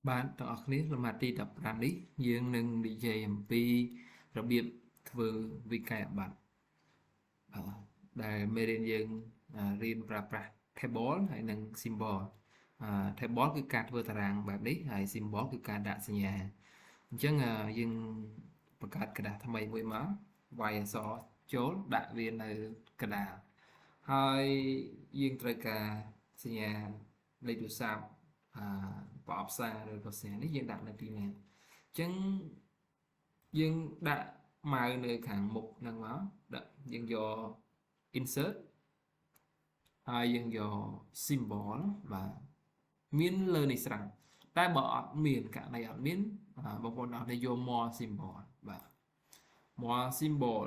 Bạnទាំងអស់គ្នាសមាធិ15នេះយើងនឹងនិយាយអំពីរបៀបធ្វើវិក័យប័ត្រដែលមេរៀនយើងរៀនប្រើប្រាស់ table ហើយនិង symbol table គឺការធ្វើតារាងបែបនេះហើយ symbol គឺការដាក់សញ្ញាអញ្ចឹងយើងបង្កើតกระดาษថ្មីមួយមកវាយអក្សរចូលដាក់វានៅกระดาษហើយយើងត្រូវការសញ្ញាលេខទូរស័ព្ទប្រអប់សារឬក៏សញ្ញានេះយើងដាក់នៅទីណាអញ្ចឹងយើងដាក់ម៉ៅនៅខាងមុខហ្នឹងមកដាក់យើងយក insert ហើយយើងយក symbol បាទមានលើនេះស្រាប់តែបើអត់មានករណីអត់មានបងប្អូនអត់ទេយក more symbol បាទ more symbol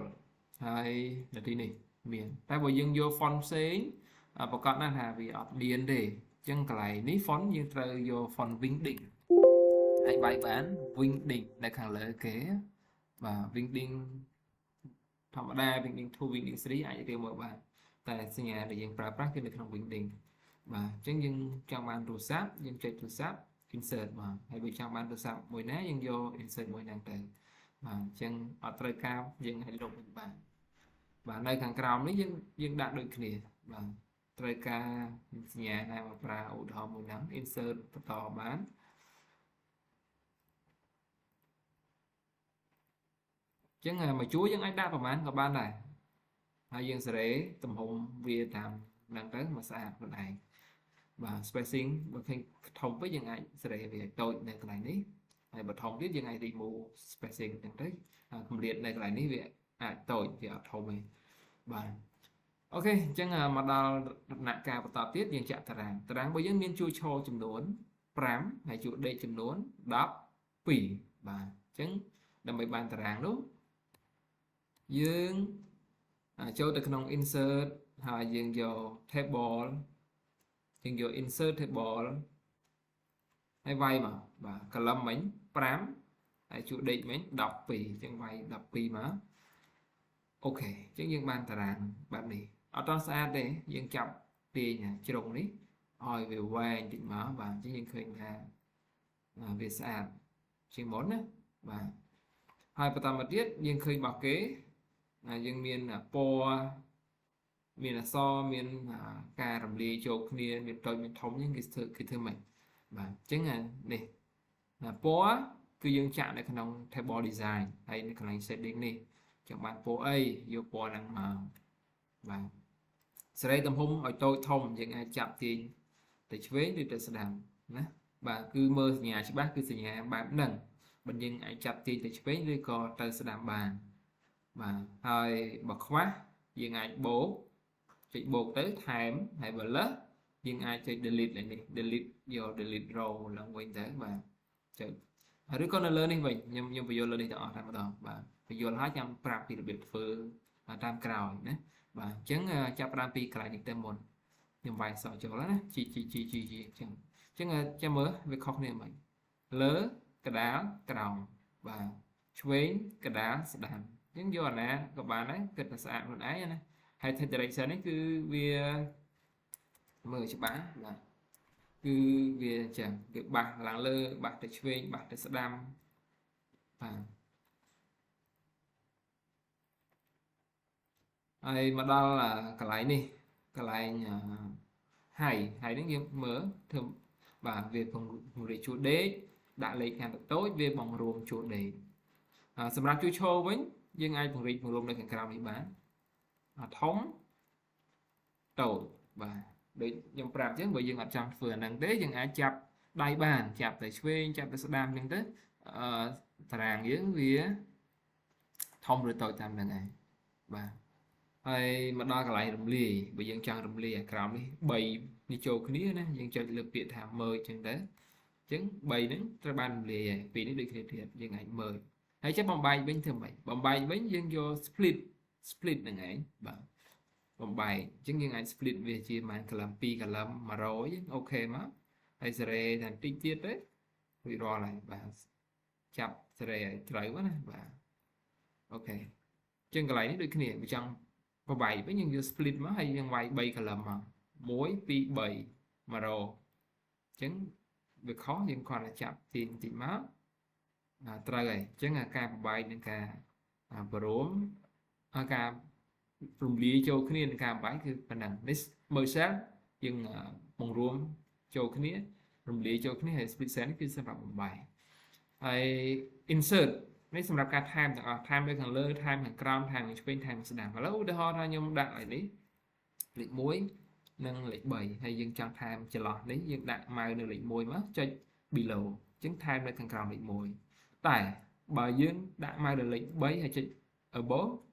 ហើយនៅទីនេះមានតែបើយើងយក font ផ្សេងប្រកាសណាស់ថាវាអត់មានទេអញ្ចឹងកន្លែងនេះ font យើងត្រូវយក font Wingding ហើយបាយបាន Wingding នៅខាងលើគេបាទ Wingding ធម្មតា Wingding 2 Wingding 3អាចរៀបមកបានតែសញ្ញាដែលយើងប្រើប្រាស់គឺនៅក្នុង Wingding បាទអញ្ចឹងយើងចង់បានទូរស័ព្ទយើងចុចទូរស័ព្ទ insert មកហើយបើចង់បានទូរស័ព្ទមួយណាយើងយក insert មួយហ្នឹងទៅបាទអញ្ចឹងអត់ត្រូវការយើងអាចលុបវិញបានបាទនៅខាងក្រោមនេះយើងដាក់ដូចគ្នាបាទត្រូវការសញ្ញាណាមកប្រើឧទាហរណ៍មួយហ្នឹង insert បន្តបានអញ្ចឹងមួយជួរយើងអាចដាក់ប្រហែលក៏បានដែរហើយយើងសេរីទំហំវាតាមហ្នឹងទៅមកស្អាតខ្លួនឯងបាទ spacing បើឃើញធំពេកយើងអាចសេរីវាតូចនៅកន្លែងនេះហើយបើធំទៀតយើងអាច remove spacing អញ្ចឹងទៅគម្លាតនៅកន្លែងនេះវាអាចតូចវាអត់ធំទេបាទអូខេអញ្ចឹងមកដល់ដំណាក់កាលបន្តទៀតយើងចាក់តារាងរបស់យើងមានជួរឈរចំនួន5ហើយជួរដេកចំនួន12បាទអញ្ចឹងដើម្បីបានតារាងនោះយើងចូលទៅក្នុង insert ហើយយើងយក table យើងយក insert table ហើយវាយមកបាទ column មិញ5ហើយជួរដេកមិញ12អញ្ចឹងវាយ12មកអូខេអញ្ចឹងយើងបានតារាងបែបនេះអត់តស្អាតទេយើងចាប់ទាញជ្រុងនេះឲ្យវាវែងតិចមកបាទអញ្ចឹងយើងឃើញថាវាស្អាតជាងមុនណាបាទហើយបន្តមកទៀតយើងឃើញរបស់គេយើងមានពណ៌មានអក្សរមានការរំលាយចូលគ្នាមានតូចមានធំហ្នឹងគេធ្វើម៉េចបាទអញ្ចឹងនេះពណ៌គឺយើងចាក់នៅក្នុង table design ហើយនៅកន្លែង setting នេះចង់បានពណ៌អីយកពណ៌ហ្នឹងមកបាទសេរីទំហំឲ្យតូចធំយើងអាចចាប់ទាញទៅឆ្វេងឬទៅស្ដាំណាបាទគឺមើលសញ្ញាច្បាស់គឺសញ្ញាបែបហ្នឹងបើយើងអាចចាប់ទាញទៅឆ្វេងឬក៏ទៅស្ដាំបានបាទហើយបើខ្វះយើងអាចបូកចុចបូកទៅថែមហើយបើលើសយើងអាចចុច delete នេះ delete យក delete row ឡើងវិញទៅបាទចុចឬក៏នៅលើនេះវិញខ្ញុំបញ្យល់លើនេះទាំងអស់តែម្ដងបាទបញ្យល់ហើយខ្ញុំប្រាប់ពីរបៀបធ្វើតាមក្រោយណាបាទអញ្ចឹងចាប់ផ្ដើមពីកន្លែងនេះទៅមុនខ្ញុំវាយសក់ចូលណាជីអញ្ចឹងចាំមើលវាខុសគ្នាមិនលើកដាលក្រោមបាទឆ្វេងកដាលស្ដាំអញ្ចឹងយកអាណាក៏បានដែរគិតថាស្អាតខ្លួនឯងណាហើយ direction នេះគឺវាមើលច្បាស់បាទគឺវាអញ្ចឹងវាបាសឡើងលើបាសទៅឆ្វេងបាសទៅស្ដាំបាទហើយមកដល់កន្លែងនេះកន្លែងហើយនេះយើងមើលធ្វើបាទវាពង្រីកជួរដេកដាក់លេខកាន់តូចវាបង្រួមជួរដេកសម្រាប់ជួរឈរវិញយើងអាចពង្រីកបង្រួមនៅខាងក្រោមនេះបានធំតូចបាទដូចខ្ញុំប្រាប់អញ្ចឹងបើយើងអត់ចង់ធ្វើអាហ្នឹងទេយើងអាចចាប់ដៃបានចាប់ទៅឆ្វេងចាប់ទៅស្ដាំអញ្ចឹងទៅតារាងយើងវាធំឬតូចតាមហ្នឹងឯងបាទហើយមកដល់កន្លែងរំលាយបើយើងចង់រំលាយអាក្រោមនេះ3នេះចូលគ្នាណាយើងចុចលើពាក្យថា merge អញ្ចឹងទៅអញ្ចឹង3ហ្នឹងត្រូវបានរំលាយហើយពីរនេះដូចគ្នាទៀតយើងអាច merge ហើយចាំបំបែកវិញធ្វើម៉េចបំបែកវិញយើងយក split ហ្នឹងឯងបាទបំបែកអញ្ចឹងយើងអាច split វាជាប្រហែលកលឹម2កលឹម100អូខេមកហើយសេរីតែបន្តិចទៀតទេវារាល់ហើយបាទចាប់សេរីឲ្យត្រូវណាបាទអូខេអញ្ចឹងកន្លែងនេះដូចគ្នាវាចង់បំបែកវិញយើងយក split មកហើយយើងវាយ3កលឹមមក1 2 3 100អញ្ចឹង việc khó nhưng còn là chạm tiền tỷ máu trời ơi chứ là ca bài nên ca bướm ca rùm lì châu cái này ca bàiคือphần năng list mơ sát nhưng mong rùm châu cái này rùm lì châu cái này hay split set คือสำหรับบายไอ insert นี่สำหรับการ time ต่าง time ด้วยทางเลือก time ทาง ground time ทาง space time แสดงแล้วอุทาหรณ์ยมดักอะไรนี้เลขมุ้ยnâng lệch 7 hay dân trong time chờ lọt đấy dân đặt mai nâng lệch môi mất cho below chứng time lên thằng còn lệch môi tại bà dân đã mai được lệch 7 hay trên ở bố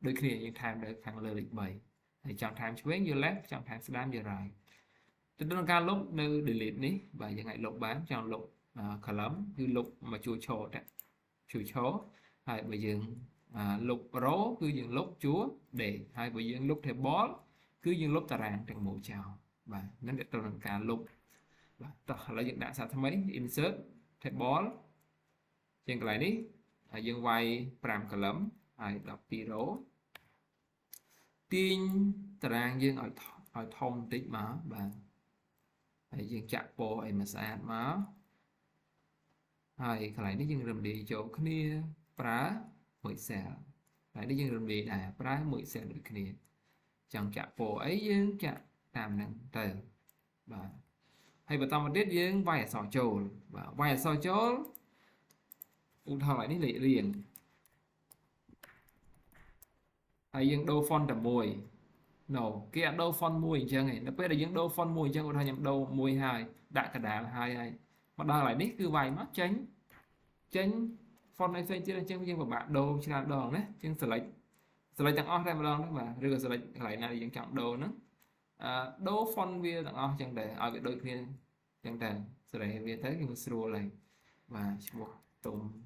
đôi khi những time được thằng lệch 7 thì trong time swing như left trong time slam như right trên đó cao lúc nơi delete ní và dân hãy lục bán trong lục khả lắm như lục mà chùa trổ chùa chó hay bây giờ lục rố cứ dừng lúc chúa để hai bây giờ lúc theo bó cứ những lúc ta ràng trong mũ chào và nó để tôi làm cả lục và ta là những đã sao tham mấy insert thép bó trên cái này đi dương quay pram cả lắm hay đọc tiro tin ta ràng dương ở thông tích má và hay dương chặt bộ ấy mà sát má hay cái này nó dương rầm đi chỗ kia phá mười xe lại nó dương rầm đi à phá mười xe được kia chẳng chạm bộ ấy dương chạm làm nặng tờ và hay bà tao mà đết dương vài sò trồ và vài sò chó ung thọ lại đi lệ liền hay dương đô phon tầm mùi no kia đô phon mùi chẳng này nó biết là dương đô phon mùi chẳng có nhầm đô mùi hai đại cả đá là hai hay mà đo lại đít cứ vài mắt tránh tránh phon này xây chưa chân nhưng mà bạn đô chỉ là đòn đấy chân sợi chẳng o thêm lần đó mà rồi sợi lại này vẫn chọn đồ nữa đố phân viên chẳng o chẳng để ở cái đôi kia chẳng để sợi viên tới cái sưu này và một tùng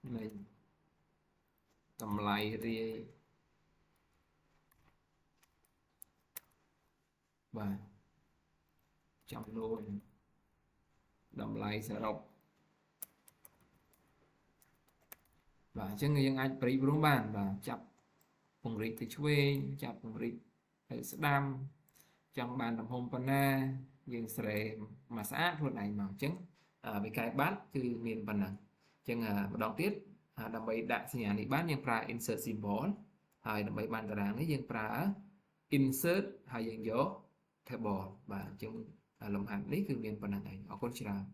này tầm lại đi và chọn luôn đầm lại sẽ đọc và chân người dân anh bị rung bàn và chập vùng rít thì chui chập vùng rít để sẽ đam trong bàn đồng hôm pana dân sẽ mà xã luôn này màu trắng với cái bát từ miền phần năng chân đón tiết đầm bay đại sinh nhà này bát nhân pra insert symbol hay đầm bay bàn tờ đảng ấy dân pra insert hay dân gió table và chân lồng hàm đấy từ miền phần năng này ở con chào